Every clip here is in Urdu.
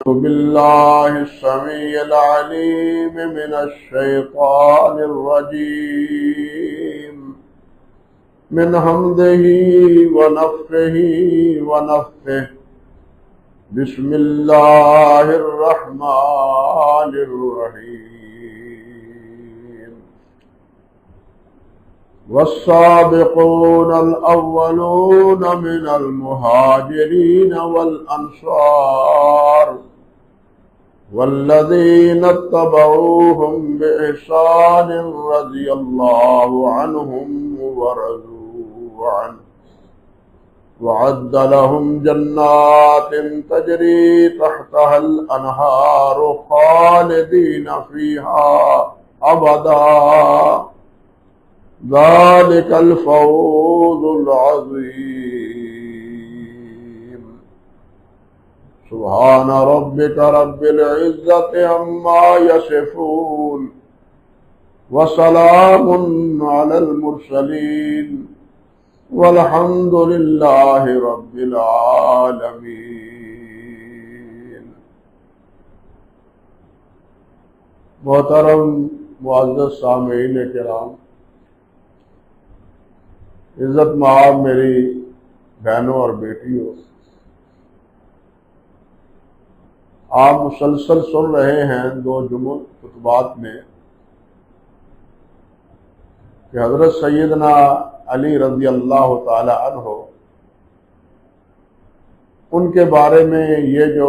بالله السميع العليم من الشيطان الرجيم من همزه ونفخه ونفثه بسم الله الرحمن الرحيم والسابقون الأولون من المهاجرين والأنصار والذين اتبعوهم بإحسان رضي الله عنهم ورضوا عنه وعد لهم جنات تجري تحتها الأنهار خالدين فيها أبدا ذلك الفوز العظيم سبحان ربك رب العزة عما يصفون وسلام على المرسلين والحمد لله رب العالمين. محترم معزز سامعین کرام، عزت مآب میری بہنوں اور بیٹیوں، آپ مسلسل سن رہے ہیں دو جمعہ خطبات میں کہ حضرت سیدنا علی رضی اللہ تعالی عنہ ان کے بارے میں یہ جو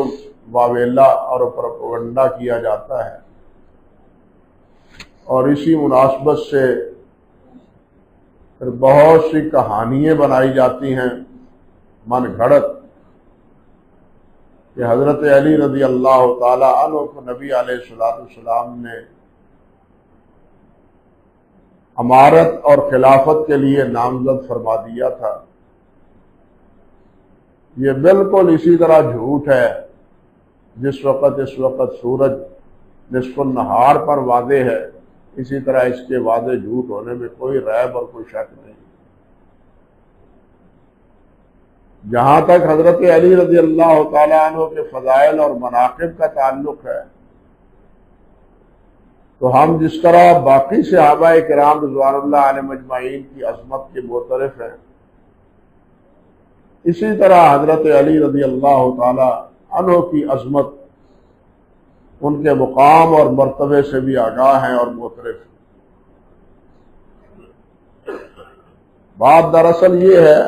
واویلا اور پروپیگنڈا کیا جاتا ہے، اور اسی مناسبت سے پھر بہت سی کہانیاں بنائی جاتی ہیں من گھڑت کہ حضرت علی رضی اللہ تعالی عنہ کو نبی علیہ السلام نے امارت اور خلافت کے لیے نامزد فرما دیا تھا. یہ بالکل اسی طرح جھوٹ ہے جس وقت اس وقت سورج نصف النہار پر واضح ہے، اسی طرح اس کے واضح جھوٹ ہونے میں کوئی ریب اور کوئی شک نہیں. جہاں تک حضرت علی رضی اللہ تعالی عنہ کے فضائل اور مناقب کا تعلق ہے، تو ہم جس طرح باقی صحابہ کرام رضوان اللہ علیہم اجمعین کی عظمت کے معترف ہیں، اسی طرح حضرت علی رضی اللہ تعالی عنہ کی عظمت، ان کے مقام اور مرتبے سے بھی آگاہ ہیں اور معترف ہیں. بات دراصل یہ ہے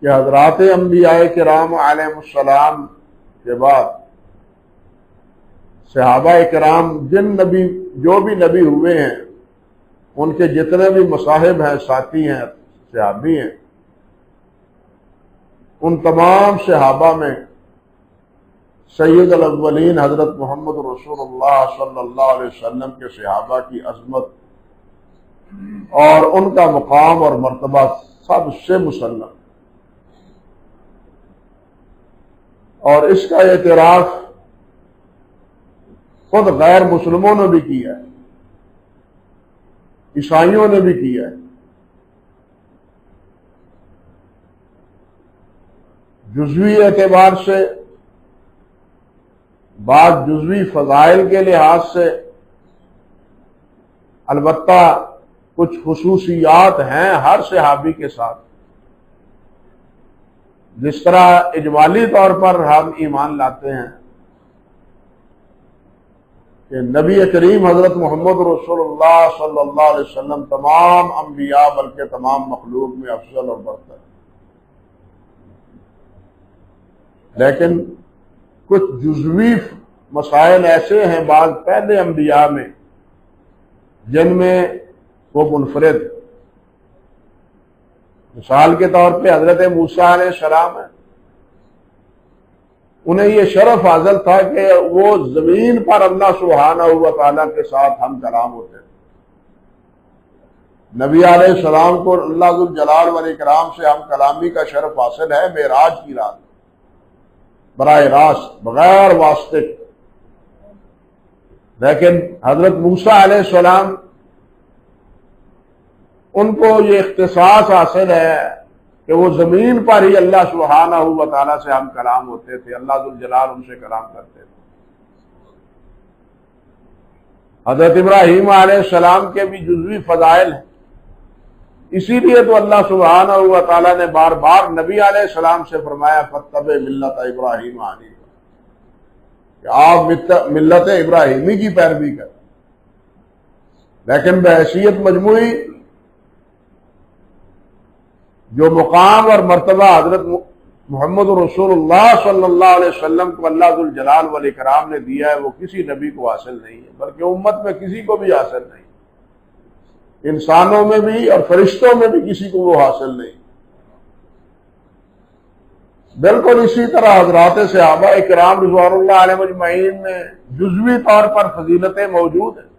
کہ حضرات انبیاء کرام علیہم السلام کے بعد صحابہ کرام جو بھی نبی ہوئے ہیں، ان کے جتنے بھی مصاحب ہیں، ساتھی ہیں، صحابی ہیں، ان تمام صحابہ میں سید الاولین حضرت محمد رسول اللہ صلی اللہ علیہ وسلم کے صحابہ کی عظمت اور ان کا مقام اور مرتبہ سب سے مسلم، اور اس کا اعتراف خود غیر مسلموں نے بھی کیا ہے، عیسائیوں نے بھی کیا ہے. جزوی اعتبار سے، بعض جزوی فضائل کے لحاظ سے البتہ کچھ خصوصیات ہیں ہر صحابی کے ساتھ. جس طرح اجمالی طور پر ہم ایمان لاتے ہیں کہ نبی کریم حضرت محمد رسول اللہ صلی اللہ علیہ وسلم تمام انبیاء بلکہ تمام مخلوق میں افضل اور برتر، لیکن کچھ جزوی مسائل ایسے ہیں بعض پہلے انبیاء میں جن میں وہ منفرد. مثال کے طور پہ حضرت موسیٰ علیہ السلام ہیں، انہیں یہ شرف حاصل تھا کہ وہ زمین پر اللہ سبحانہ و تعالیٰ کے ساتھ ہم کلام ہوتے تھے. نبی علیہ السلام کو اللہ ذو الجلال والاکرام سے ہم کلامی کا شرف حاصل ہے معراج کی رات، براہ راست بغیر واسطے. لیکن حضرت موسیٰ علیہ السلام ان کو یہ اختصاص حاصل ہے کہ وہ زمین پر ہی اللہ سبحانہ و تعالیٰ سے ہم کلام ہوتے تھے، اللہ ذوالجلال ان سے کلام کرتے تھے۔ حضرت ابراہیم علیہ السلام کے بھی جزوی فضائل ہیں، اسی لیے تو اللہ سبحانہ و تعالیٰ نے بار بار نبی علیہ السلام سے فرمایا فاتبع ملت ابراہیم حنیفا، کہ آپ ملت ابراہیمی کی پیروی کریں۔ لیکن بحیثیت مجموعی جو مقام اور مرتبہ حضرت محمد رسول اللہ صلی اللہ علیہ وسلم کو اللہ ذوالجلال والاکرام نے دیا ہے، وہ کسی نبی کو حاصل نہیں ہے، بلکہ امت میں کسی کو بھی حاصل نہیں، انسانوں میں بھی اور فرشتوں میں بھی کسی کو وہ حاصل نہیں۔ بالکل اسی طرح حضرات صحابہ کرام رضوان اللہ علیہ اجمعین میں جزوی طور پر فضیلتیں موجود ہیں۔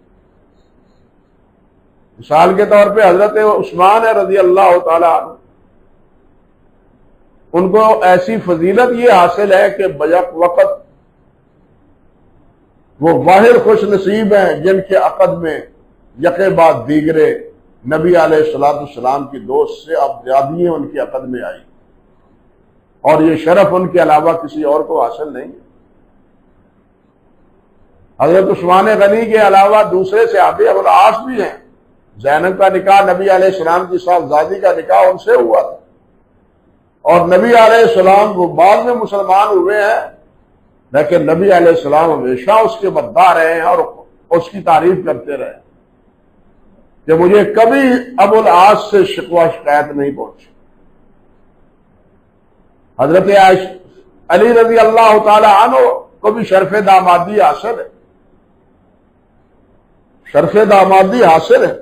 مثال کے طور پہ حضرت عثمان رضی اللہ تعالی عنہ، ان کو ایسی فضیلت یہ حاصل ہے کہ بیک وقت وہ واحد خوش نصیب ہیں جن کے عقد میں یکے بعد دیگرے نبی علیہ الصلوۃ والسلام کی دوست سے افزادیاں ان کے عقد میں آئی، اور یہ شرف ان کے علاوہ کسی اور کو حاصل نہیں ہے۔ حضرت عثمان غنی کے علاوہ دوسرے صحابی ابو العاص بھی ہیں، زینب کا نکاح نبی علیہ السلام کی صاحبزادی کا نکاح ان سے ہوا تھا، اور نبی علیہ السلام وہ بعد میں مسلمان ہوئے ہیں، لیکن نبی علیہ السلام ہمیشہ اس کے مداح رہے ہیں اور اس کی تعریف کرتے رہے کہ مجھے کبھی ابو العاص سے شکوہ شکایت نہیں پہنچی۔ حضرت علی رضی اللہ تعالی عنہ کو بھی شرف دامادی حاصل ہے، شرف دامادی حاصل ہے،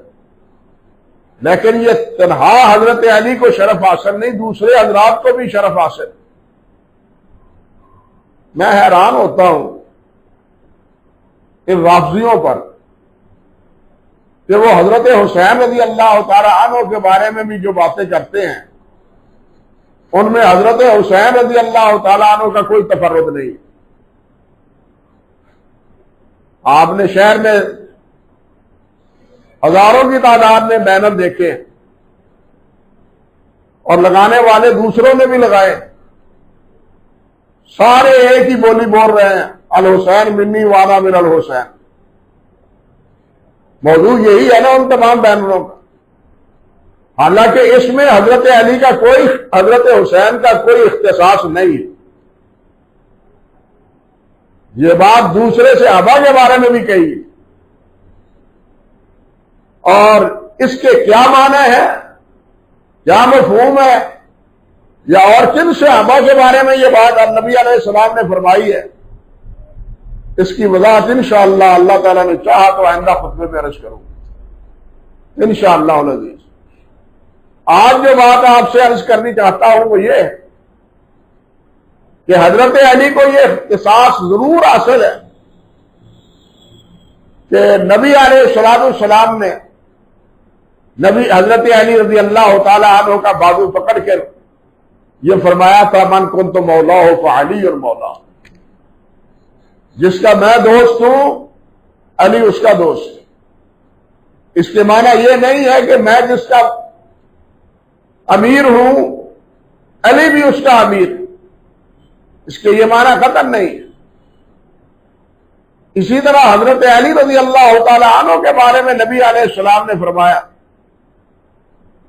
لیکن یہ تنہا حضرت علی کو شرف حاصل نہیں، دوسرے حضرات کو بھی شرف حاصل۔ میں حیران ہوتا ہوں ان رافضیوں پر کہ وہ حضرت حسین رضی اللہ تعالی عنہ کے بارے میں بھی جو باتیں کرتے ہیں، ان میں حضرت حسین رضی اللہ تعالی عنہ کا کوئی تفرد نہیں۔ آپ نے شہر میں ہزاروں کی تعداد میں بینر دیکھے اور لگانے والے دوسروں نے بھی لگائے، سارے ایک ہی بولی بول رہے ہیں، الحسین منی وانا من الحسین۔ موضوع یہی ہے نا ان تمام بینروں کا، حالانکہ اس میں حضرت علی کا کوئی، حضرت حسین کا کوئی اختصاص نہیں ہے۔ یہ بات دوسرے صحابہ کے بارے میں بھی کہی، اور اس کے کیا معنی ہے، کیا مفہوم ہے، یا اور کن صحابہ کے بارے میں یہ بات نبی علیہ السلام نے فرمائی ہے، اس کی وضاحت انشاءاللہ اللہ تعالیٰ نے چاہا تو آئندہ خطبے میں عرض کروں انشاءاللہ العزیز۔ آج جو بات آپ سے عرض کرنی چاہتا ہوں وہ یہ ہے کہ حضرت علی کو یہ اختصاص ضرور حاصل ہے کہ نبی علیہ السلام نے نبی حضرت علی رضی اللہ تعالی عنہ کا بازو پکڑ کر یہ فرمایا تھا من کنت مولا ہو فعلی اور مولا، جس کا میں دوست ہوں علی اس کا دوست ہے۔ اس کے معنی یہ نہیں ہے کہ میں جس کا امیر ہوں علی بھی اس کا امیر، اس کے یہ معنی قطعاً نہیں ہے۔ اسی طرح حضرت علی رضی اللہ تعالی عنہ کے بارے میں نبی علیہ السلام نے فرمایا،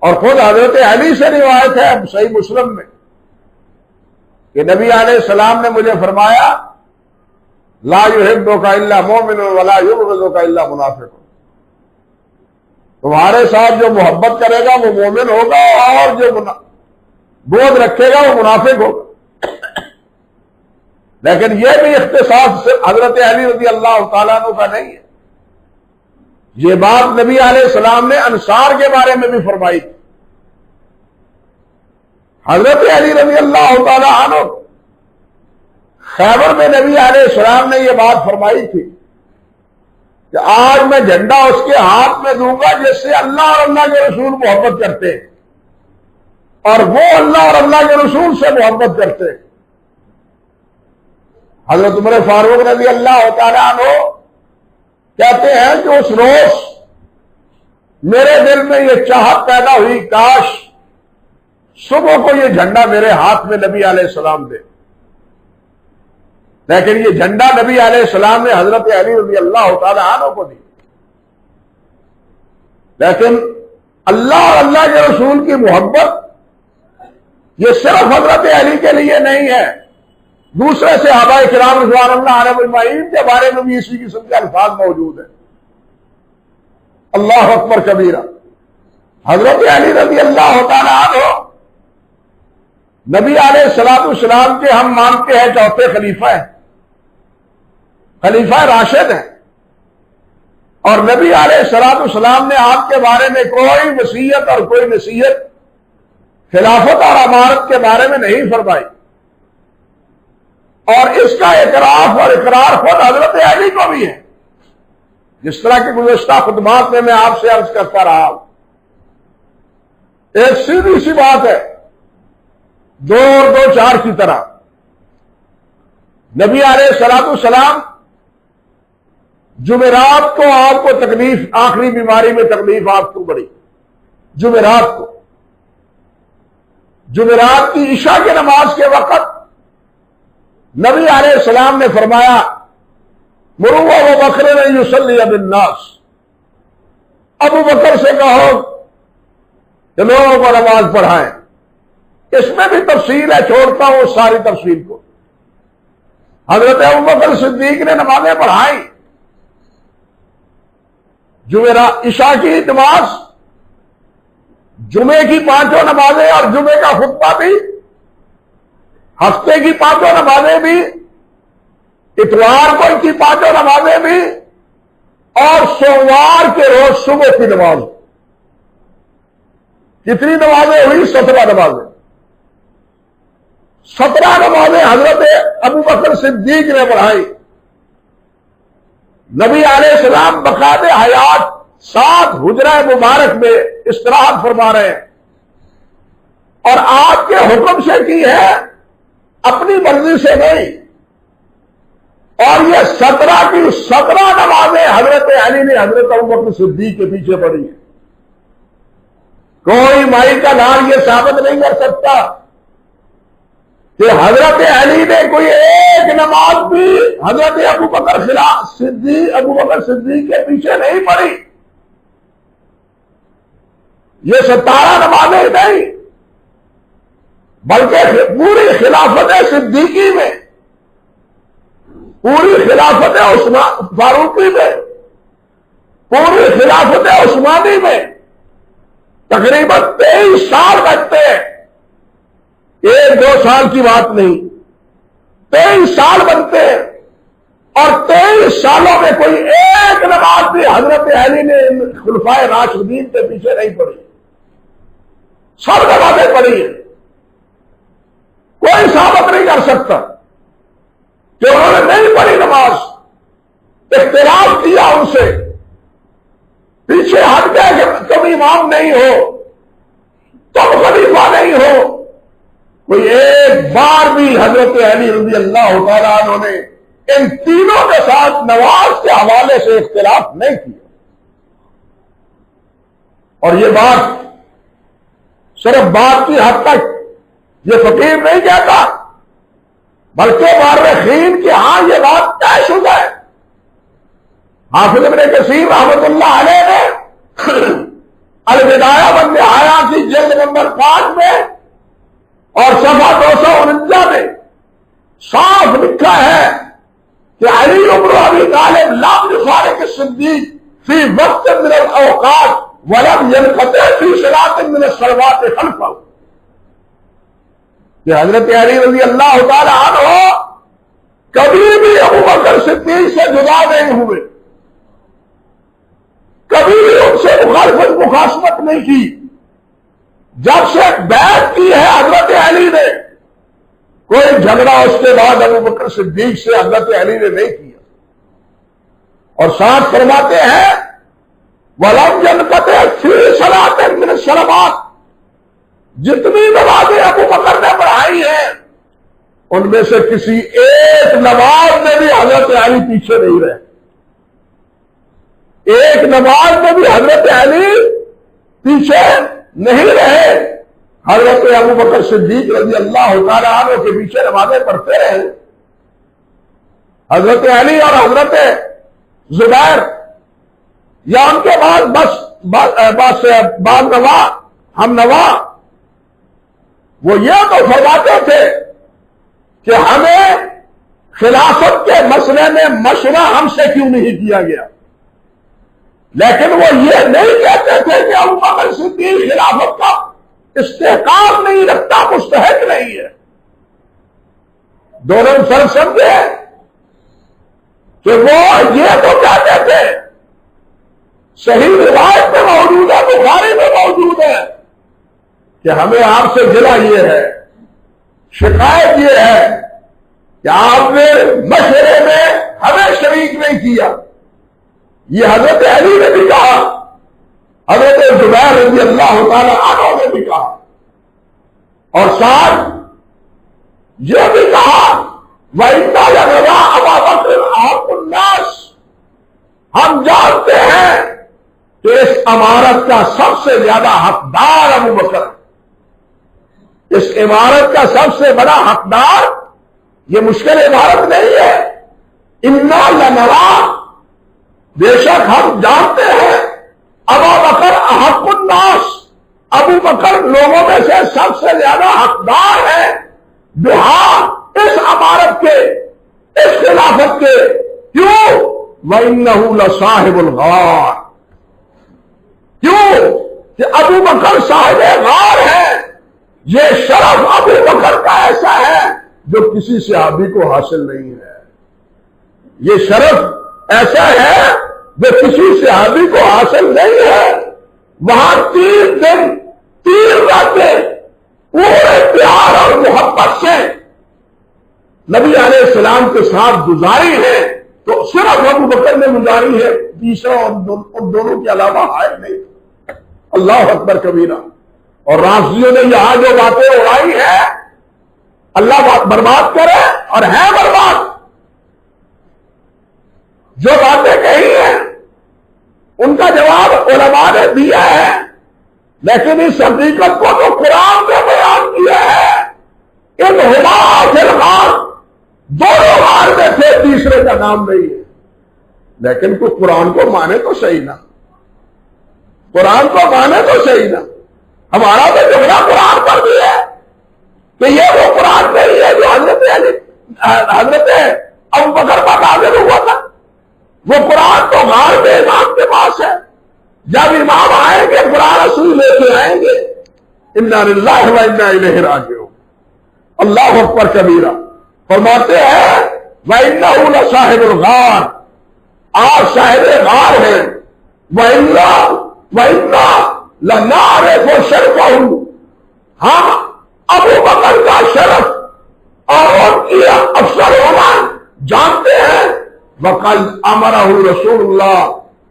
اور خود حضرت علی سے روایت ہے صحیح مسلم میں کہ نبی علیہ السلام نے مجھے فرمایا لا یحبک الا مومن ولا یبغضک الا منافق، تمہارے ساتھ جو محبت کرے گا وہ مومن ہوگا اور جو بغض رکھے گا وہ منافق ہوگا۔ لیکن یہ بھی اختصاص حضرت علی رضی اللہ تعالیٰ عنہ کا نہیں ہے، یہ بات نبی علیہ السلام نے انصار کے بارے میں بھی فرمائی تھی۔ حضرت علی رضی اللہ تعالیٰ عنہ خیبر میں نبی علیہ السلام نے یہ بات فرمائی تھی کہ آج میں جھنڈا اس کے ہاتھ میں دوں گا جس سے اللہ اور اللہ کے رسول محبت کرتے اور وہ اللہ اور اللہ کے رسول سے محبت کرتے۔ حضرت عمر فاروق رضی اللہ تعالیٰ عنہ کہتے ہیں کہ اس روز میرے دل میں یہ چاہت پیدا ہوئی کاش صبح کو یہ جھنڈا میرے ہاتھ میں نبی علیہ السلام دے، لیکن یہ جھنڈا نبی علیہ السلام نے حضرت علی رضی اللہ تعالی عنہ کو دی، لیکن اللہ اور اللہ کے رسول کی محبت یہ صرف حضرت علی کے لیے نہیں ہے، دوسرے صحابہ کرام رضوان اللہ علیہم اجمعین کے بارے میں بھی اسی قسم کے الفاظ موجود ہیں۔ اللہ اکبر کبیرہ، حضرت علی رضی اللہ تعالی عنہ نبی علیہ السلام کے ہم مانتے ہیں چوتھے خلیفہ ہیں، خلیفہ راشد ہیں، اور نبی علیہ السلام نے آپ کے بارے میں کوئی وصیت اور کوئی نصیحت خلافت اور امارت کے بارے میں نہیں فرمائی، اور اس کا اعتراف اور اقرار خود حضرت علی کو بھی ہے، جس طرح کے گزشتہ خطبات میں آپ سے عرض کرتا رہا ہوں۔ ایک سیدھی سی بات ہے، دو اور دو چار کی طرح نبی علیہ السلام جمعرات کو آپ کو تکلیف، آخری بیماری میں تکلیف آپ کو پڑی، جمعرات کی عشاء کی نماز کے وقت نبی علیہ السلام نے فرمایا مروا ابو بکر یصلی بالناس، ابو بکر سے کہو کہ لوگوں کو نماز پڑھائیں۔ اس میں بھی تفصیل ہے، چھوڑتا ہوں اس ساری تفصیل کو۔ حضرت ابو بکر صدیق نے نمازیں پڑھائیں، عشاء کی نماز، جمعے کی 5 نمازیں اور جمعے کا خطبہ بھی، ہفتے کی 5 نمازیں بھی، اتوار کو کی 5 نمازیں بھی، اور سوموار کے روز صبح کی نماز۔ کتنی نمازیں ہوئی؟ 17 نمازیں۔ 17 نمازیں حضرت ابو بکر صدیق نے پڑھائی۔ نبی علیہ السلام بقائد حیات ساتھ حجرہ مبارک میں استراحت فرما رہے ہیں، اور آپ کے حکم سے کی ہے، اپنی مرضی سے نہیں۔ اور یہ 17 کی 17 نمازیں حضرت علی نے حضرت ابو بکر صدیق کے پیچھے پڑھی ہیں۔ کوئی مائی کا لال یہ ثابت نہیں کر سکتا کہ حضرت علی نے کوئی ایک نماز بھی حضرت ابو بکر صدیق کے پیچھے نہیں پڑھی۔ یہ 17 نمازیں نہیں، بلکہ پوری خلافت صدیقی میں، پوری خلافت عثمان فاروقی میں، پوری خلافت عثمانی میں تقریباً 23 سال لگتے ہیں، 1-2 سال کی بات نہیں، 23 سال بنتے ہیں، اور 23 سالوں میں کوئی ایک نماز بھی حضرت علی نے خلفائے راشدین کے پیچھے نہیں پڑھی، سب نمازیں پڑھی ہیں۔ کوئی ثابت نہیں کر سکتا کہ انہوں نے نہیں پڑھی نماز، اختلاف کیا ان سے، پیچھے ہٹ گئے کہ تم امام نہیں ہو، تم خلیفہ نہیں ہو۔ کوئی ایک بار بھی حضرت علی رضی اللہ تعالیٰ عنہ نے ان تینوں کے ساتھ نماز کے حوالے سے اختلاف نہیں کیا۔ اور یہ بات صرف بات کی حد تک یہ فقیر نہیں کہتا، بلکہ مورخین کہ ہاں یہ بات طے شدہ ہے۔ حافظ ابن کثیر رحمۃ اللہ علیہ نے البدایہ والنہایہ کی جلد نمبر 5 میں اور صفحہ 249 میں صاف لکھا ہے کہ علی بن ابی طالب لم یفارق الصدیق فی وقت من الاوقات ولم ينقطع فی صلاۃ من الصلوات خلفہ، کہ حضرت علی رضی اللہ تعالی عنہ کبھی بھی ابو بکر صدیق سے جدا نہیں ہوئے، کبھی بھی ان سے مخالفت نہیں کی۔ جب سے بیعت کی ہے حضرت علی نے، کوئی جھگڑا اس کے بعد ابو بکر صدیق سے حضرت علی نے نہیں کیا۔ اور ساتھ فرماتے ہیں وَلَمْ يَنْقَطِعْ فِي صَلَاةٍ مِّنَ الصَّلَوَاتِ، جتنی نمازیں ابو بکر نے پڑھائی ہیں ان میں سے کسی ایک نماز میں بھی حضرت علی پیچھے نہیں رہے، ایک نماز میں بھی حضرت علی پیچھے نہیں رہے۔ حضرت ابو بکر صدیق رضی اللہ تعالیٰ عنہ کے پیچھے نمازیں پڑھتے رہے، حضرت علی اور حضرت زبیر یا ان کے بعد بعض نوا ہم نوا وہ یہ تو فرماتے تھے کہ ہمیں خلافت کے مسئلے میں مشورہ ہم سے کیوں نہیں کیا گیا، لیکن وہ یہ نہیں کہتے تھے کہ ابو بکر صدیق خلافت کا استحقاق نہیں رکھتا، مستحق نہیں ہے۔ دونوں فرق سمجھے کہ وہ یہ تو کہتے تھے، صحیح روایت میں موجود ہے، بخاری میں موجود ہے کہ ہمیں آپ سے گلہ یہ ہے، شکایت یہ ہے کہ آپ نے مشورے میں ہمیں شریک نہیں کیا۔ یہ حضرت علی نے بھی کہا، حضرت زبیر رضی اللہ تعالیٰ عنہ نے بھی کہا، اور ساتھ یہ بھی کہا وَإِنَّا لَنَرَىٰ أَبَا بَكْرٍ أَحَقُّ النَّاسِ، ہم جانتے ہیں کہ اس عمارت کا سب سے زیادہ حقدار ابو بکر، اس عمارت کا سب سے بڑا حقدار، یہ مشکل عمارت نہیں ہے۔ اِنَّا لَنَرَىٰ، بے شک ہم جانتے ہیں، ابا بکر احق الناس، ابو بکر لوگوں میں سے سب سے زیادہ حقدار ہے بہا، اس عمارت کے، اس خلافت کے۔ کیوں؟ وَإِنَّهُ لَصَاحِبُ الْغَارِ، کیوں کہ ابو بکر صاحب غار ہے۔ یہ شرف ابو بکر کا ایسا ہے جو کسی صحابی کو حاصل نہیں ہے، یہ شرف ایسا ہے جو کسی صحابی کو حاصل نہیں ہے۔ وہاں 3 دن 3 راتیں پورے پیار اور محبت سے نبی علیہ السلام کے ساتھ گزاری ہے، تو صرف ابو بکر نے گزاری ہے، تیسرا اور دونوں کے علاوہ ہے نہیں۔ اللہ اکبر کبیرہ۔ اور رافضیوں نے یہاں جو باتیں اڑائی ہیں، اللہ برباد کرے، اور ہے برباد، جو باتیں کہی ہیں ان کا جواب علماء نے دیا ہے، لیکن اس حقیقت کو تو قرآن نے بیان کیا ہے۔ ان ہما فی الغار، دونوں غار میں تھے، تیسرے کا نام نہیں ہے۔ لیکن کوئی قرآن کو مانے تو صحیح نا، قرآن کو مانے تو صحیح نا۔ ہمارا تو جھگڑا قرآن پر بھی ہے کہ یہ وہ قرآن نہیں ہے جو حضرت ابو بکر پر نازل ہوا تھا۔ وہ قرآن تو غار میں امام کے پاس ہے، جب امام آئیں گے قرآن اصلی لے کے آئیں گے۔ انا للہ و انا الیہ راجعون۔ اللہ اکبر کبیرہ۔ فرماتے ہیں وَإِنَّهُ لَصَاحِبُ الْغَارِ، آپ صاحب غار ہیں۔ وَإِنَّا لَنَعْرِفُ شَرْفَهُ، ہم ابو بکر کا شرف اور ان کی افضل ہونا جانتے ہیں۔ وَقَدْ أَمَرَهُ رسول اللہ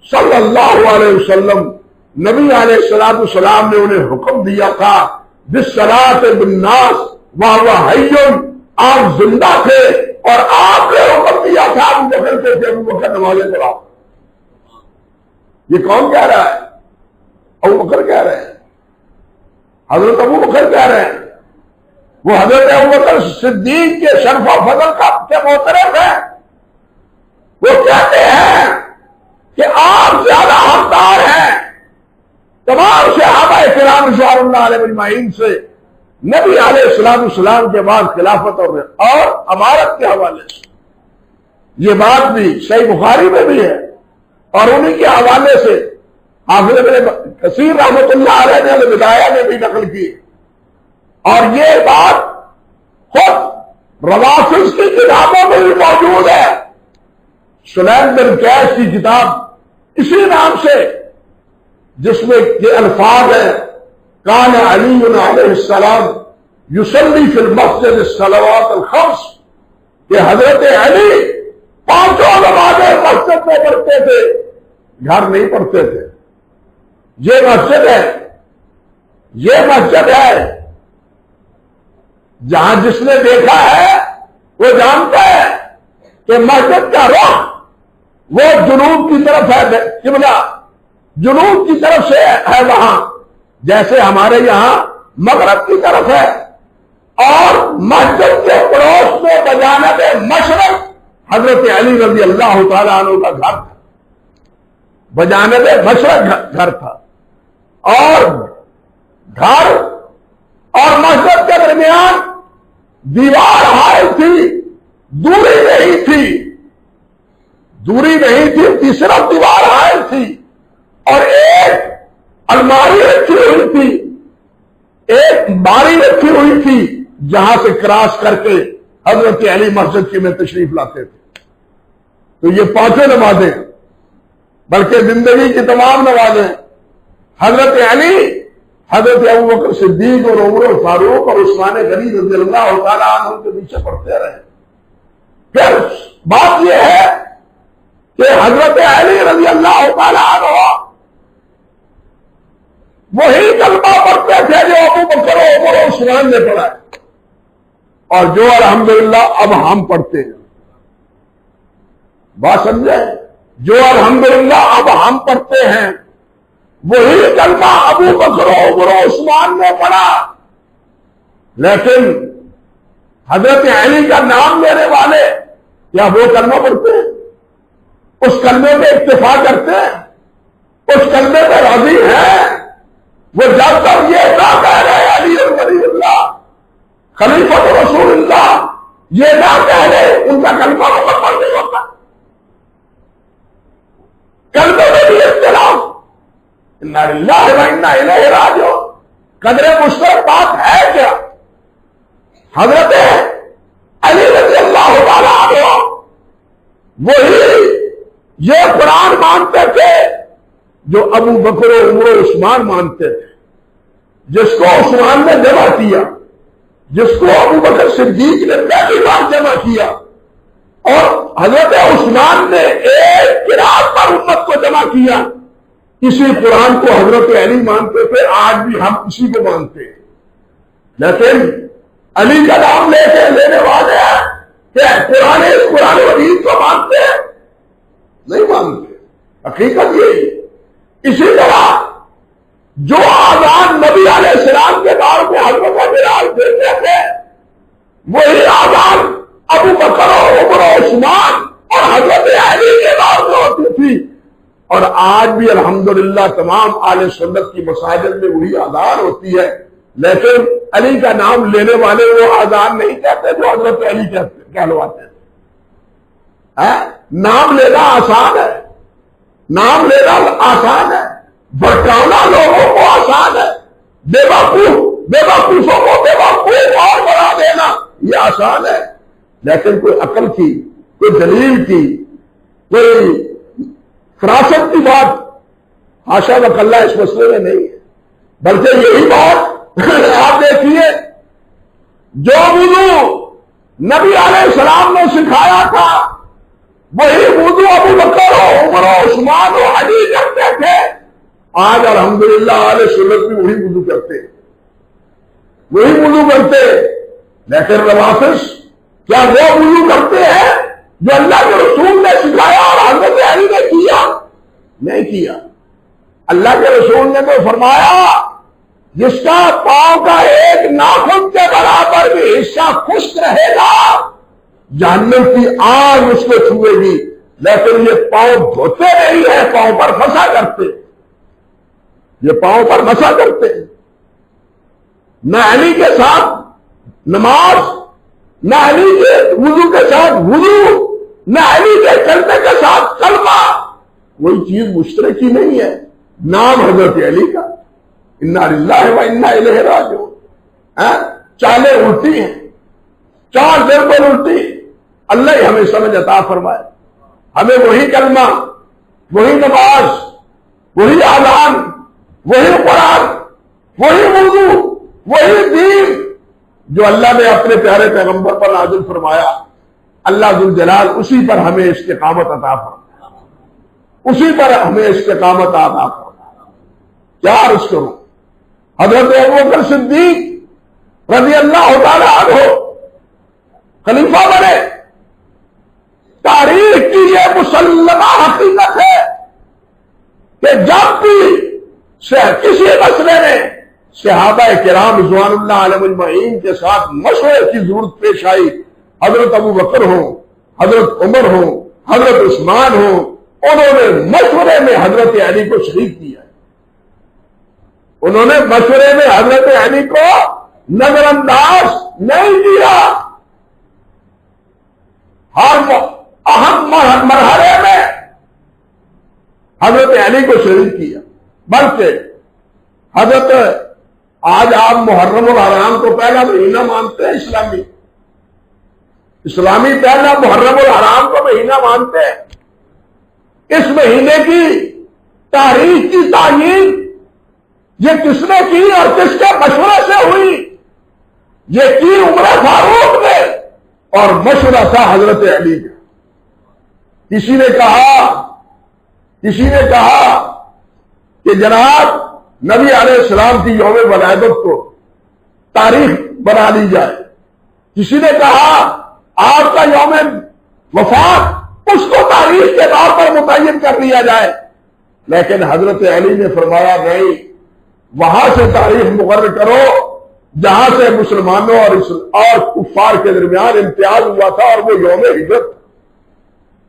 صلی اللہ علیہ وسلم، نبی علیہ السلام نے انہیں حکم دیا تھا بِالصَّلَاةِ بِالنَّاسِ وَهُوَ حَيٌّ، آپ زندہ تھے اور آپ نے حکم دیا تھا ابو بکر سے کہ ابو بکر نمازیں پڑھاؤ۔ یہ کون کہہ رہا ہے؟ ابو بکر کہہ رہے ہیں، حضرت ابو بکر کہہ رہے ہیں۔ وہ حضرت ابو بکر صدیق کے شرف و فضل کے معترف ہیں۔ وہ کہتے ہیں کہ آپ زیادہ حقدار ہیں تمام صحابہ کرام رضوان اللہ علیہ اجمعین سے، نبی علیہ السلام کے بعد خلافت اور امارت کے حوالے سے۔ یہ بات بھی صحیح بخاری میں بھی ہے، اور انہی کے حوالے سے حافظ ابن کثیر رحمۃ اللہ علیہ نے البدایہ میں بھی نقل کی۔ اور یہ بات خود روافض کی کتابوں میں بھی موجود ہے۔ سلیم بن قیس کی کتاب اسی نام سے، جس میں یہ الفاظ ہیں کان علی علیہ السلام یصلی فی المسجد الصلوات الخمس، کہ حضرت علی 5 نمازیں مسجد میں پڑھتے تھے، گھر نہیں پڑھتے تھے۔ یہ مسجد ہے، یہ مسجد ہے جہاں جس نے دیکھا ہے وہ جانتا ہے کہ مسجد کا رخ وہ جنوب کی طرف ہے، قبلہ جنوب کی طرف سے ہے۔ وہاں جیسے ہمارے یہاں مغرب کی طرف ہے، اور مسجد کے پڑوس میں بجانب مشرق حضرت علی رضی اللہ تعالیٰ عنہ کا گھر تھا، بجانب مشرق گھر تھا، اور گھر اور مسجد کے درمیان دیوار حائل تھی، دوری نہیں تھی، صرف دیوار حائل تھی، اور ایک الماری رکھی ہوئی تھی، ایک باری رکھی ہوئی تھی، جہاں سے کراس کر کے حضرت علی مسجد کی میں تشریف لاتے تھے۔ تو یہ پانچوں نمازیں، بلکہ زندگی کی تمام نمازیں حضرت علی، حضرت ابوبکر صدیق اور عمر فاروق اور عثمان غنی رضی اللہ تعالیٰ عنہ کے پیچھے پڑتے رہے۔ پھر بات یہ ہے کہ حضرت علی رضی اللہ تعالیٰ عنہ وہی کلمہ پڑھتے تھے جو ابوبکر اور عمر اور عثمان نے پڑھا ہے، اور جو الحمدللہ اب ہم پڑھتے ہیں۔ بات سمجھے؟ جو الحمدللہ اب ہم پڑھتے ہیں وہی کلمہ ابوبکر اور عمر اور عثمان نے پڑھا، لیکن حضرت علی کا نام لینے والے کیا وہ کلمہ پڑھتے ہیں؟ اس کلمے میں اکتفا کرتے ہیں؟ اس کلمے میں راضی ہیں؟ وہ جب تک یہ نہ کہہ رہے علی ولی اللہ خلیفۃ رسول اللہ، یہ نہ کہہ رہے، ان کا کلمہ مکمل نہیں ہوتا۔ کلمے میں بھی اختلاف، انا للہ و انا الیہ راجعون، قدر مشترک بات ہے کیا؟ حضرت علی رضی اللہ تعالیٰ عنہ وہی یہ قرآن مانتے تھے جو ابو بکر و عمر و عثمان مانتے تھے، جس کو عثمان نے جمع کیا، جس کو ابو بکر صدیق نے پہلی بار جمع کیا، اور حضرت عثمان نے ایک قرآن پر امت کو جمع کیا۔ اسی قرآن کو حضرت علی مانتے تھے، آج بھی ہم اسی کو مانتے ہیں، لیکن علی کا نام لینے والے ہیں کہ قرآن مجید کو مانتے ہیں؟ نہیں مانتے۔ حقیقت یہی، اسی طرح جو آزان نبی علیہ السلام کے دور میں حضرت بلال دیتے تھے، وہی آزان ابو بکر اور عمر و عثمان اور حضرت علی کے دور میں ہوتی تھی، اور آج بھی الحمدللہ تمام اہل سنت کی مساجد میں وہی آزان ہوتی ہے، لیکن علی کا نام لینے والے وہ آزان نہیں کہتے جو حضرت علی کہلواتے ہیں۔ نام لینا آسان ہے، نام لینا آسان ہے، بھٹکانا لوگوں کو آسان ہے، بے وقوفوں کو بے وقوف اور بنا دینا یہ آسان ہے، لیکن کوئی عقل کی، کوئی دلیل کی، کوئی فراست کی بات حاشا وکلا اس مسئلے میں نہیں ہے۔ بلکہ یہی بات آپ دیکھیے، جو وضو نبی علیہ السلام نے سکھایا تھا وہی وضو ابو بکر و عمر و عثمان و علی کرتے تھے، آج الحمدللہ اہل سنت بھی وہی وضو کرتے، لیکن روافض کیا وہ وضو کرتے ہیں جو اللہ کے رسول نے سکھایا اور حضرت علی نے کیا؟ نہیں کیا۔ اللہ کے رسول نے تو فرمایا جس کا پاؤں کا ایک ناخن کے برابر بھی حصہ خشک رہے گا جہنم کی آگ اس کو چھوئے گی، لیکن یہ پاؤں دھوتے نہیں ہے، پاؤں پر مسا کرتے، یہ پاؤں پر مسا کرتے۔ نہ علی کے ساتھ نماز، نہ علی کے وضو کے ساتھ وضو، نہ علی کے کلمے کے ساتھ کلمہ، کوئی چیز مشترک ہی نہیں ہے، نام حضرت علی کا، انا للہ و انا الیہ راجعون۔ چالیں الٹی ہیں، چال بالکل الٹی۔ اللہ ہی ہمیں سمجھ عطا فرمائے، ہمیں وہی کلمہ، وہی نماز، وہی اذان، وہی قرآن، وہی وضو، وہی دین جو اللہ نے اپنے پیارے پیغمبر پر نازل فرمایا، اللہ ذوالجلال اسی پر ہمیں استقامت عطا فرمائے، اسی پر ہمیں استقامت عطا فرمائے۔ کیا عرض کروں، حضرت ابوبکر صدیق رضی اللہ تعالی عنہ خلیفہ بنے، تاریخ کی یہ مسلمہ حقیقت ہے کہ جب بھی کسی مسئلے میں صحابہ کرام رضوان اللہ علیہم اجمعین کے ساتھ مشورے کی ضرورت پیش آئی، حضرت ابو بکر ہوں، حضرت عمر ہوں، حضرت عثمان ہوں، انہوں نے مشورے میں حضرت علی کو شریک کیا، انہوں نے مشورے میں حضرت علی کو نظر انداز نہیں کیا، ہر اہم مرحلے میں حضرت علی کو شریک کیا، بلکہ حضرت آج آپ محرم الحرام کو پہلا مہینہ مانتے ہیں، اسلامی پہلا محرم الحرام کو مہینہ مانتے ہیں، اس مہینے کی تاریخ کی تعیین یہ کس نے کی اور کس کے مشورے سے ہوئی؟ یہ کی عمر فاروق نے اور مشورہ تھا حضرت علی کا۔ کسی نے کہا کہ جناب نبی علیہ السلام کی یوم ولادت کو تاریخ بنا لی جائے، کسی نے کہا آپ کا یوم وفات اس کو تاریخ کے طور پر متعین کر لیا جائے، لیکن حضرت علی نے فرمایا نہیں، وہاں سے تاریخ مقرر کرو جہاں سے مسلمانوں اور کفار کے درمیان امتیاز ہوا تھا، اور وہ یوم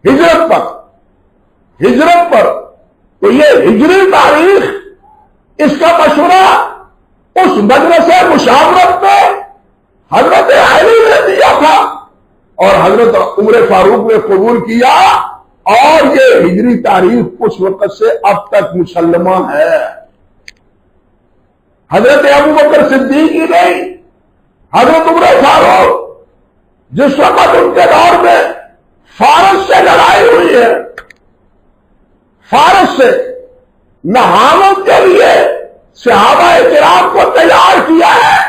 ہجرت پر تو یہ ہجری تاریخ، اس کا مشورہ اس مجلس مشاورت میں حضرت علی نے دیا تھا اور حضرت عمر فاروق نے قبول کیا، اور یہ ہجری تاریخ اس وقت سے اب تک مسلمہ ہے۔ حضرت ابوبکر صدیق ہی نہیں، حضرت عمر فاروق جس وقت ان کے دور میں فارس سے لڑائی ہوئی ہے، فارس سے نہامت کے لیے صحابہ کرام کو تیار کیا ہے،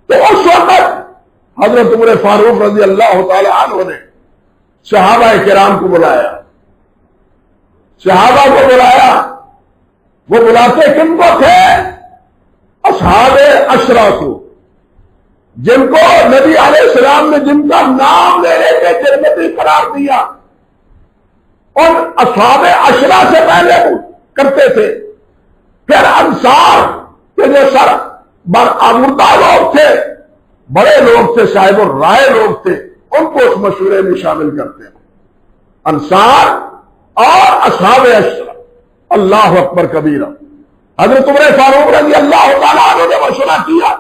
تو اس وقت حضرت عمر فاروق رضی اللہ تعالی عنہ نے صحابہ کرام کو بلایا، وہ بلاتے کن کو تھے؟ اصحاب عشرہ کو، جن کو نبی علیہ السلام نے جن کا نام لینے کے جنتی قرار دیا، اور اصحاب عشرہ سے پہلے کرتے تھے، پھر انصار کے جو سر برآمدہ لوگ تھے، بڑے لوگ تھے، صاحب الرائے لوگ تھے، ان کو اس مشورے میں شامل کرتے ہیں، انصار اور اصحاب عشرہ۔ اللہ اکبر کبیرہ۔ حضرت عمر فاروق رضی اللہ تعالیٰ عنہ نے مشورہ کیا،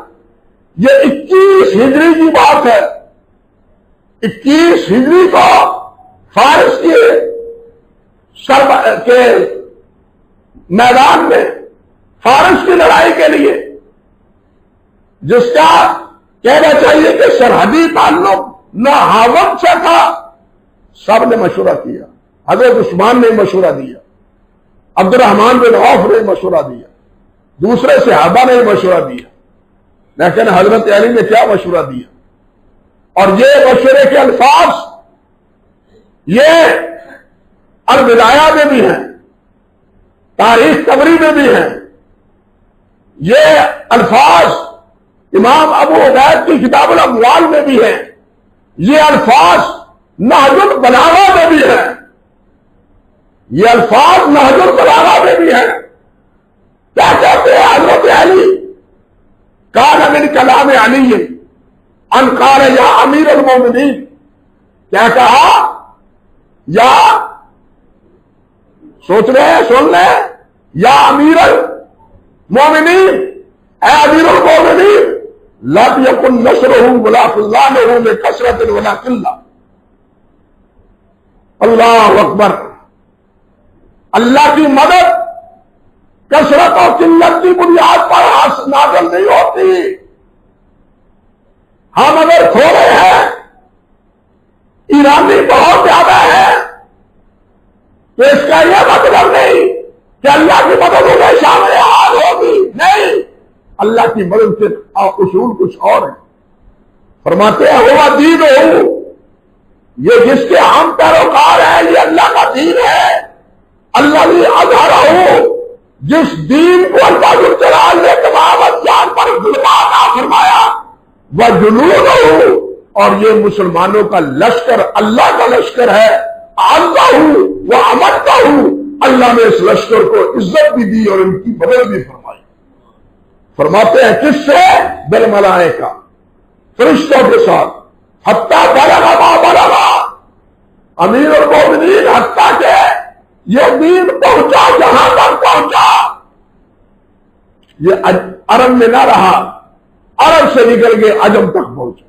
یہ 21 ہجری کی بات ہے، 21 ہجری کو فارس کے میدان میں فارس کی لڑائی کے لیے، جس کا کہنا چاہیے کہ سرحدی تعلق نہاوند سے تھا، سب نے مشورہ کیا، حضرت عثمان نے مشورہ دیا، عبد الرحمن بن عوف نے مشورہ دیا، دوسرے صحابہ نے مشورہ دیا، لیکن حضرت علی نے کیا مشورہ دیا؟ اور یہ مشورے کے الفاظ یہ البدایہ میں بھی ہیں، تاریخ طبری میں بھی ہیں، یہ الفاظ امام ابو عبید کی کتاب الاموال میں بھی ہیں، یہ الفاظ نہج البلاغہ میں بھی ہیں، یہ الفاظ نہج البلاغہ میں بھی ہیں۔ کیا کہتے ہیں حضرت علی؟ کان من کلام علی ان قال یا امیر المومنین، کیا کہا؟ یا سوچ رہے ہیں، سن لیں، یا امیر المومنین، اے امیر المومنین، لم یکن نصرہ ولا خذلانہ بکثرۃ ولا قلہ۔ اللہ اکبر۔ اللہ کی مدد کثرت اور قلت کی بنیاد پر نازل نہیں ہوتی۔ ہم اگر تھوڑے ہیں، ایرانی بہت زیادہ ہے، تو اس کا یہ مطلب نہیں کہ اللہ کی مدد انہیں شامل حال ہوگی، نہیں، اللہ کی مدد کے اصول کچھ اور ہیں۔ فرماتے ہیں ہوا دین ہو، یہ جس کے ہم پیروکار ہیں، یہ اللہ کا دین ہے۔ اللہ بھی اظہر ہو، جس دین کو اللہ جلال نے تمام جان پر ظلم عطا فرمایا، وہ جنون ہو، اور یہ مسلمانوں کا لشکر اللہ کا لشکر ہے۔ اللہ وہ امن کا ہوں، اللہ نے اس لشکر کو عزت بھی دی اور ان کی مدد بھی فرمائی۔ فرماتے ہیں کس سے؟ بالملائکہ، فرشتوں کے ساتھ، حتیٰ بلغ ما بلغ، امیر المومنین حتیٰ کہ یہ دین پہنچا جہاں تک پہنچا، یہ عرب میں نہ رہا، عرب سے نکل کے عجم تک پہنچا،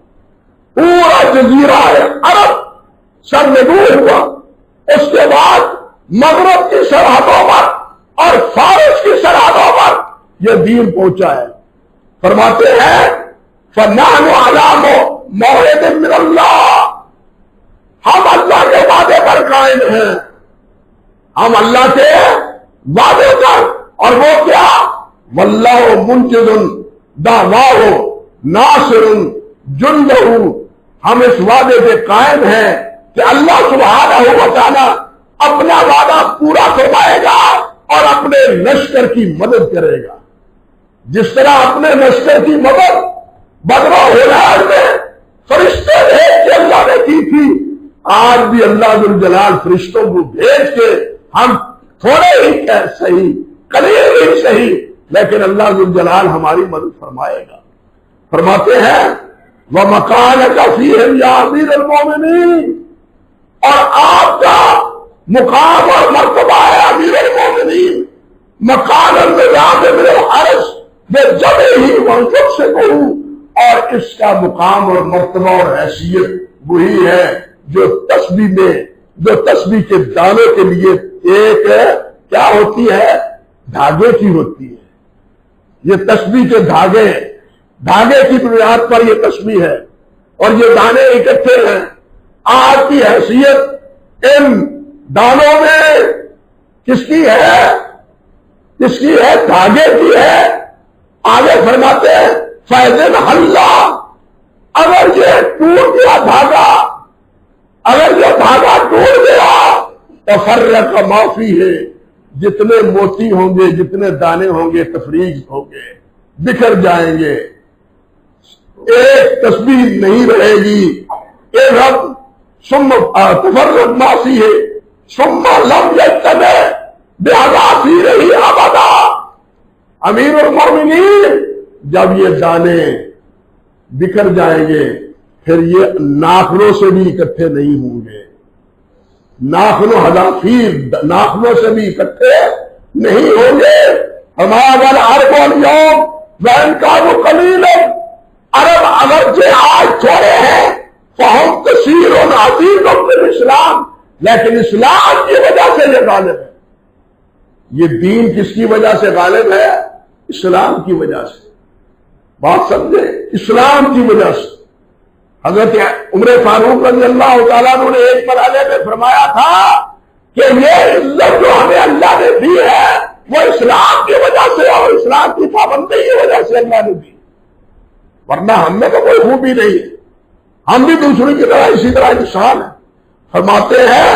پورا جزیرہ ہے عرب سرنگوں ہوا، اس کے بعد مغرب کی سرحدوں پر اور فارس کی سرحدوں پر یہ دین پہنچا ہے۔ فرماتے ہیں فَنَحْنُ عَلَىٰ مَوْعِدٍ مِّنَ اللَّهِ، ہم اللہ کے وعدے پر قائم ہیں، ہم اللہ کے وعدے پر، اور وہ کیا؟ وَاللَّهُ مُنْجِزٌ دَعْوَاهُ نَاصِرٌ جُنْدَهُ، ہم اس وعدے پہ قائم ہیں کہ اللہ سبحانہ و تعالی اپنا وعدہ پورا فرمائے گا اور اپنے لشکر کی مدد کرے گا، جس طرح اپنے لشکر کی مدد بدر و ہنین میں فرشتے بھیج کے اللہ نے کی تھی، آج بھی اللہ ذوالجلال فرشتوں کو بھیج کے ہم تھوڑے ہی صحیح، قلیل ہی صحیح، لیکن اللہ ذوالجلال ہماری مدد فرمائے گا۔ فرماتے ہیں وَمَكَانَكَ فِيهِمْ يَا أَمِيرَ الْمُؤْمِنِينَ، اور آپ کا مقام اور مرتبہ ہے امیر المومنین، مکان النظام من الحرس بجمعہ وانفق سے کہوں، اور اس کا مقام اور مرتبہ اور حیثیت وہی ہے جو تسبیح کے دانے کے لیے ایک کیا ہوتی ہے؟ دھاگے کی ہوتی ہے۔ یہ تسبیح کے دھاگے کی بنیاد پر یہ تسبیح ہے، اور یہ دانے اکٹھے ہیں، آج کی حیثیت ان دانوں میں کس کی ہے؟ کس کی ہے؟ دھاگے کی ہے۔ آگے فرماتے ہیں فَإِذٍ حَلَّ، اگر یہ ٹوٹ گیا دھاگا، اگر یہ دھاگا ٹوٹ گیا تفرق ما فیہ، جتنے موتی ہوں گے، جتنے دانے ہوں گے تفریق ہوں گے، بکھر جائیں گے، ایک تسبیح نہیں رہے گی۔ ایک رب ثم تفرق ما فیہ ثم لم یجتمع بہذا فیہ ابدا، امیر المومنین جب یہ دانے بکھر جائیں گے پھر یہ ناخنوں سے بھی اکٹھے نہیں ہوں گے، ناخنوں حذافیر، ناخنوں سے بھی اکٹھے نہیں ہوں گے۔ ہمارا العرب اليوم وَإِنْ كَانُوا قَلِيلًا، عرب اگرچہ آج تھوڑے ہیں، فَهُمْ كَثِيرٌ عَظِيمٌ فِي الْإِسْلَامِ، لیکن اسلام کی وجہ سے یہ غالب ہے۔ یہ دین کس کی وجہ سے غالب ہے؟ اسلام کی وجہ سے۔ بات سمجھے؟ اسلام کی وجہ سے۔ حضرت عمر فاروق رضی اللہ تعالیٰ عنہ نے ایک مرحلے میں فرمایا تھا کہ یہ عزت جو ہمیں اللہ نے دی ہے وہ اسلام کی وجہ سے اور اسلام کی پابندی کی وجہ سے اللہ نے دی، ورنہ ہم میں تو کوئی خوبی نہیں ہے، ہم بھی دوسروں کی طرح اسی طرح انسان ہیں۔ فرماتے ہیں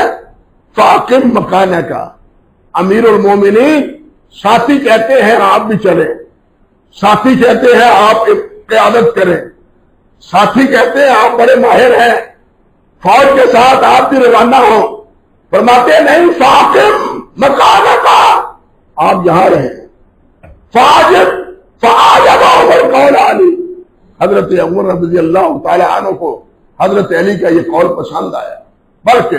فاقم مکانہ کا، امیر المومنین ساتھی کہتے ہیں آپ بھی چلیں، ساتھی کہتے ہیں آپ قیادت کریں، ساتھی کہتے ہیں آپ بڑے ماہر ہیں، فوج کے ساتھ آپ بھی روانہ ہوں۔ فرماتے ہیں نہیں، فاقم مکانہ کا، آپ یہاں رہیں۔ فعجب عمر قول علی، حضرت عمر رضی اللہ تعالی عنہ کو حضرت علی کا یہ قول پسند آیا، بلکہ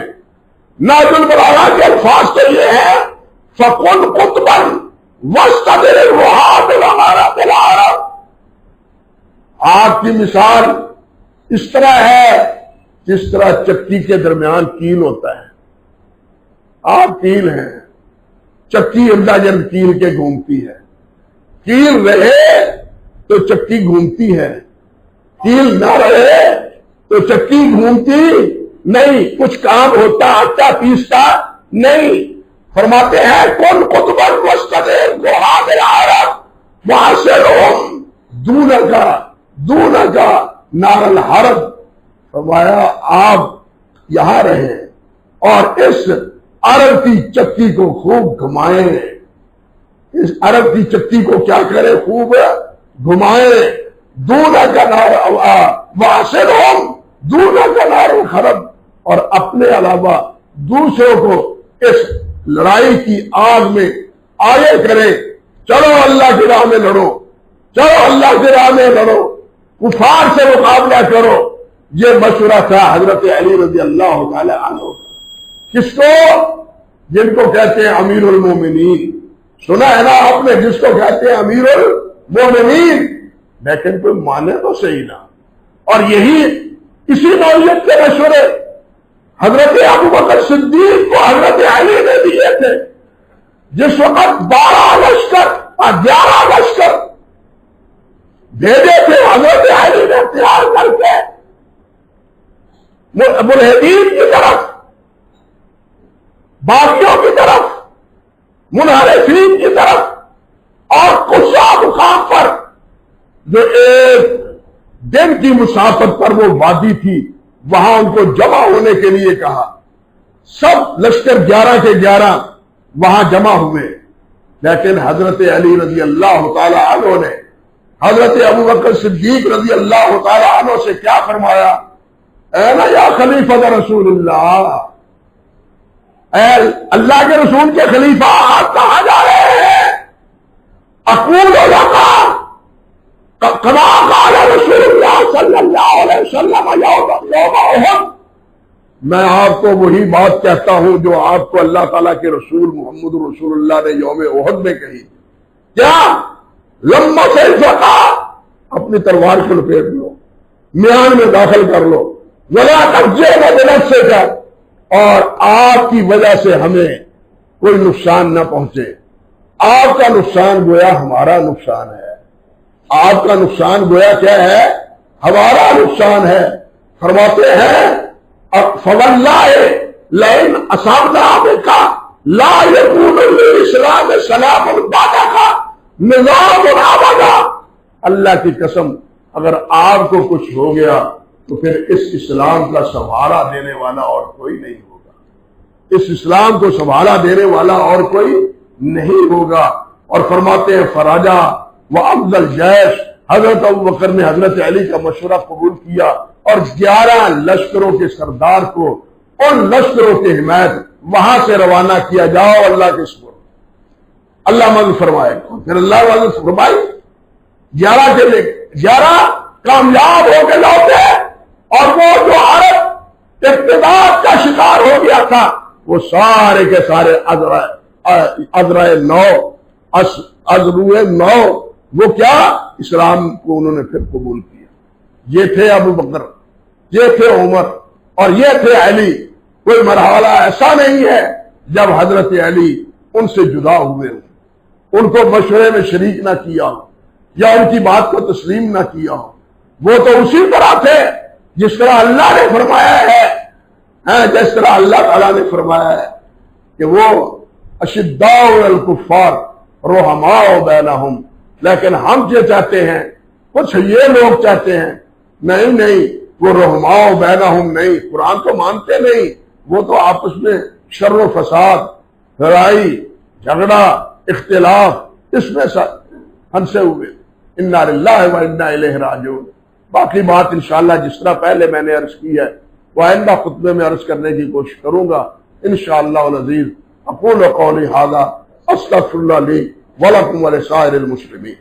ناج البلاغہ کے الفاظ تو یہ ہے فَقُلْ قُطْبًا وَاسْتَدِرِ الرُّحَاةِ وَغَارَةِ الْعَرَبِ، آپ کی مثال اس طرح ہے جس طرح چکی کے درمیان کیل ہوتا ہے۔ آپ کیل ہیں، چکی اندر جب کیل کے گھومتی ہے، کیل رہے تو چکی گھومتی ہے، کیل نہ رہے تو چکی گھومتی نہیں، کچھ کام ہوتا، آٹا پیستا نہیں۔ فرماتے ہیں کن قطباً وسطر الرحاة العرب وعسرهم دونک نار الحرب، فرمایا آپ یہاں رہیں اور اس عرب کی چکی کو خوب گھمائیں، اس عرب کی چکی کو کیا کریں؟ خوب گھمائیں۔ دونک نار وعسرهم دونک نار الحرب، اور اپنے علاوہ دوسروں کو اس لڑائی کی آگ میں آگے کریں، چلو اللہ کی راہ میں لڑو، چلو اللہ کے راہ میں لڑو، کفار سے مقابلہ کرو۔ یہ مشورہ تھا حضرت علی رضی اللہ تعالی عنہ۔ کس کو؟ جن کو کہتے ہیں امیر المومنین، سنا ہے نا آپ نے، جس کو کہتے ہیں امیر المومنین، لیکن کوئی مانے تو صحیح نہ۔ اور یہی اسی نوعیت کے مشورے حضرت ابو بکر صدیق کو حضرت علی نے دیے تھے، جس وقت 12 لشکر اور 11 لشکر بھیجے تھے حضرت علی نے تیار کر کے ملحدین کی طرف، باغیوں کی طرف، منحرفین کی طرف، اور کشا مقام پر جو ایک دن کی مسافت پر وہ وادی تھی، وہاں ان کو جمع ہونے کے لیے کہا۔ سب لشکر 11 کے 11 وہاں جمع ہوئے، لیکن حضرت علی رضی اللہ تعالی عنہ نے حضرت ابو بکر صدیق رضی اللہ تعالی عنہ سے کیا فرمایا؟ اے نا یا خلیفہ رسول اللہ، اے اللہ کے رسول کے خلیفہ، آپ کہاں جا رہے ہیں؟ اقول لکا کما قال رسول اللہ صلی اللہ علیہ وسلم یوم احد، میں آپ کو وہی بات کہتا ہوں جو آپ کو اللہ تعالیٰ کے رسول محمد رسول اللہ نے یوم احد میں کہی۔ کیا؟ لما سیفکا، اپنی تلوار کو لپیٹ لو، میان میں داخل کر لو، ولا تفزع بنفسک، اور آپ کی وجہ سے ہمیں کوئی نقصان نہ پہنچے۔ آپ کا نقصان گویا ہمارا نقصان ہے، آپ کا نقصان گویا کیا ہے؟ ہمارا نقصان ہے۔ فرماتے ہیں فواللہ لئن اصابنا بک لا یکون للاسلام سلام بعدک نظام ابدا، اللہ کی قسم اگر آپ کو کچھ ہو گیا تو پھر اس اسلام کا سنبھالا دینے والا اور کوئی نہیں ہوگا، اس اسلام کو سنبھالا دینے والا اور کوئی نہیں ہوگا۔ اور فرماتے ہیں فراجا وافضل جیش، حضرت ابوبکر نے حضرت علی کا مشورہ قبول کیا اور 11 لشکروں کے سردار کو ان لشکروں کی حمایت وہاں سے روانہ کیا، جاؤ اللہ کے سپرد، اللہ مدد فرمائے گا۔ پھر اللہ مدد فرمائی، 11 کے 11 کامیاب ہو کے لوٹے، اور وہ جو عرب اقتدار کا شکار ہو گیا تھا وہ سارے کے سارے ازروئے نو وہ کیا اسلام کو انہوں نے پھر قبول کیا۔ یہ تھے ابو بکر، یہ تھے عمر، اور یہ تھے علی۔ کوئی مرحلہ ایسا نہیں ہے جب حضرت علی ان سے جدا ہوئے ہوں، ان کو مشورے میں شریک نہ کیا ہو یا ان کی بات کو تسلیم نہ کیا ہو۔ وہ تو اسی طرح تھے جس طرح اللہ نے فرمایا ہے، جس طرح اللہ تعالیٰ نے فرمایا ہے کہ وہ اشداء علی الکفار رحماء بینہم، لیکن ہم جو چاہتے ہیں، کچھ یہ لوگ چاہتے ہیں، نہیں وہ رحماء بینہم نہیں، قرآن تو مانتے نہیں، وہ تو آپس میں شر و فساد، لڑائی جھگڑا اختلاف، اس میں ہنسے ہوئے۔ انا للہ و انا الیہ راجعون۔ باقی بات انشاءاللہ جس طرح پہلے میں نے عرض کی ہے وہ آئندہ خطبے میں عرض کرنے کی کوشش کروں گا انشاءاللہ العزیز۔ اقول قولی ھذا استغفر اللہ لی ولکم ولسائر المسلمین۔